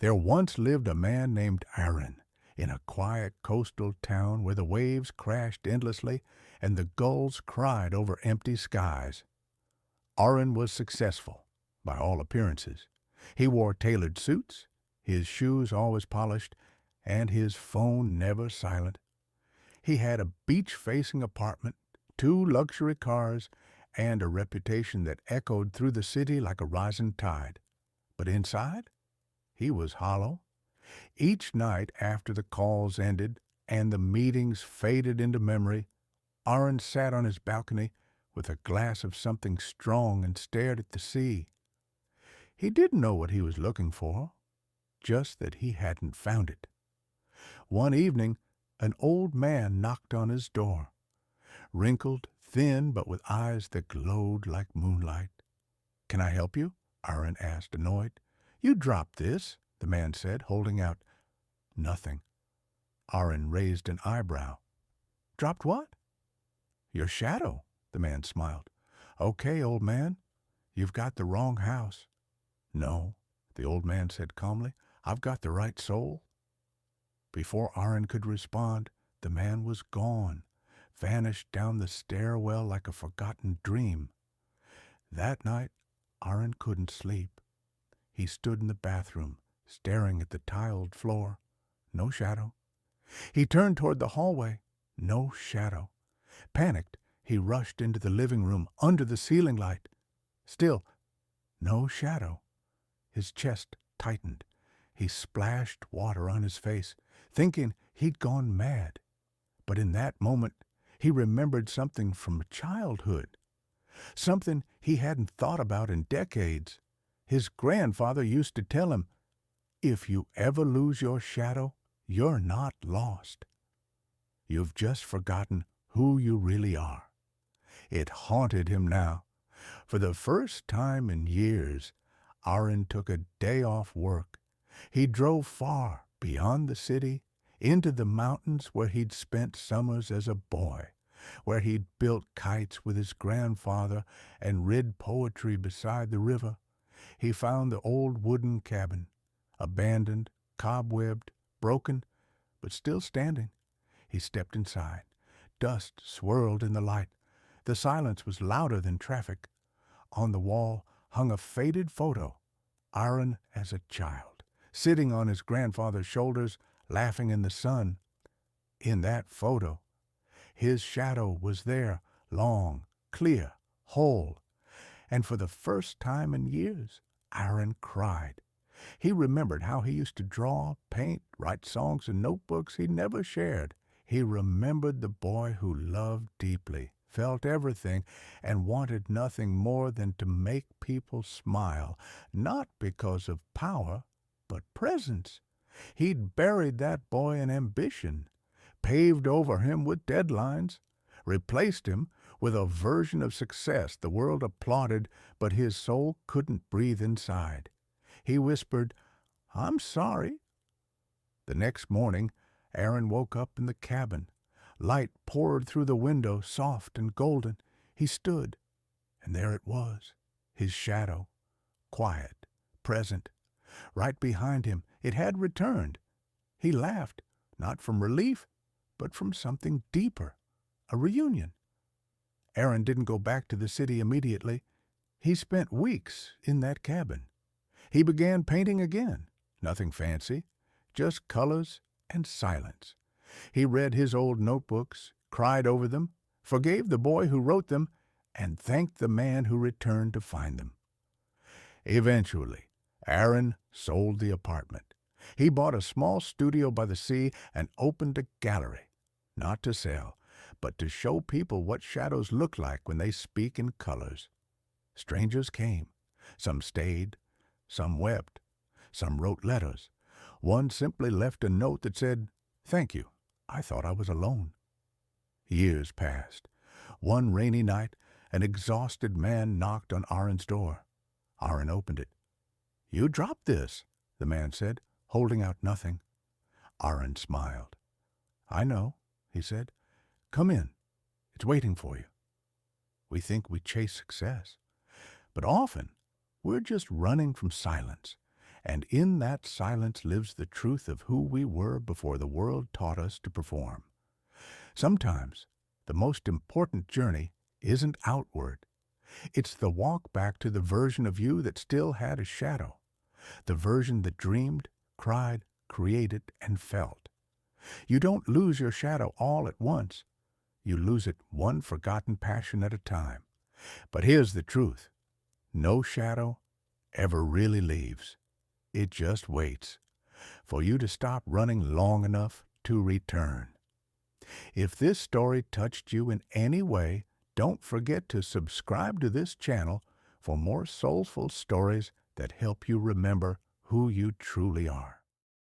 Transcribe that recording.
There once lived a man named Aaron in a quiet coastal town where the waves crashed endlessly and the gulls cried over empty skies. Aaron was successful, by all appearances. He wore tailored suits, his shoes always polished, and his phone never silent. He had a beach-facing apartment, two luxury cars, and a reputation that echoed through the city like a rising tide. But inside, he was hollow. Each night after the calls ended and the meetings faded into memory, Aaron sat on his balcony with a glass of something strong and stared at the sea. He didn't know what he was looking for, just that he hadn't found it. One evening, an old man knocked on his door, wrinkled, thin, but with eyes that glowed like moonlight. "Can I help you?" Aaron asked, annoyed. "You dropped this," the man said, holding out nothing. Aaron raised an eyebrow. "Dropped what?" "Your shadow," the man smiled. "Okay, old man, you've got the wrong house." "No," the old man said calmly, "I've got the right soul." Before Aaron could respond, the man was gone, vanished down the stairwell like a forgotten dream. That night, Aaron couldn't sleep. He stood in the bathroom, staring at the tiled floor. No shadow. He turned toward the hallway. No shadow. Panicked, he rushed into the living room under the ceiling light. Still, no shadow. His chest tightened. He splashed water on his face, thinking he'd gone mad. But in that moment, he remembered something from childhood, something he hadn't thought about in decades. His grandfather used to tell him, "If you ever lose your shadow, you're not lost. You've just forgotten who you really are." It haunted him now. For the first time in years, Aaron took a day off work. He drove far beyond the city, into the mountains where he'd spent summers as a boy, where he'd built kites with his grandfather and read poetry beside the river. He found the old wooden cabin, abandoned, cobwebbed, broken, but still standing. He stepped inside. Dust swirled in the light. The silence was louder than traffic. On the wall hung a faded photo, Aaron as a child, sitting on his grandfather's shoulders, laughing in the sun. In that photo, his shadow was there, long, clear, whole. And for the first time in years, Aaron cried. He remembered how he used to draw, paint, write songs in notebooks he never shared. He remembered the boy who loved deeply, felt everything, and wanted nothing more than to make people smile, not because of power, but presence. He'd buried that boy in ambition, paved over him with deadlines, replaced him with a version of success the world applauded, but his soul couldn't breathe inside. He whispered, "I'm sorry." The next morning, Aaron woke up in the cabin. Light poured through the window, soft and golden. He stood, and there it was, his shadow, quiet, present. Right behind him, it had returned. He laughed, not from relief, but from something deeper, a reunion. Aaron didn't go back to the city immediately. He spent weeks in that cabin. He began painting again. Nothing fancy, just colors and silence. He read his old notebooks, cried over them, forgave the boy who wrote them, and thanked the man who returned to find them. Eventually, Aaron sold the apartment. He bought a small studio by the sea and opened a gallery, not to sell, but to show people what shadows look like when they speak in colors. Strangers came. Some stayed. Some wept. Some wrote letters. One simply left a note that said, "Thank you. I thought I was alone." Years passed. One rainy night, an exhausted man knocked on Aaron's door. Aaron opened it. "You dropped this," the man said, holding out nothing. Aaron smiled. "I know," he said. "Come in. It's waiting for you." We think we chase success, but often we're just running from silence. And in that silence lives the truth of who we were before the world taught us to perform. Sometimes the most important journey isn't outward. It's the walk back to the version of you that still had a shadow, the version that dreamed, cried, created, and felt. You don't lose your shadow all at once. You lose it one forgotten passion at a time. But here's the truth. No shadow ever really leaves. It just waits for you to stop running long enough to return. If this story touched you in any way, don't forget to subscribe to this channel for more soulful stories that help you remember who you truly are.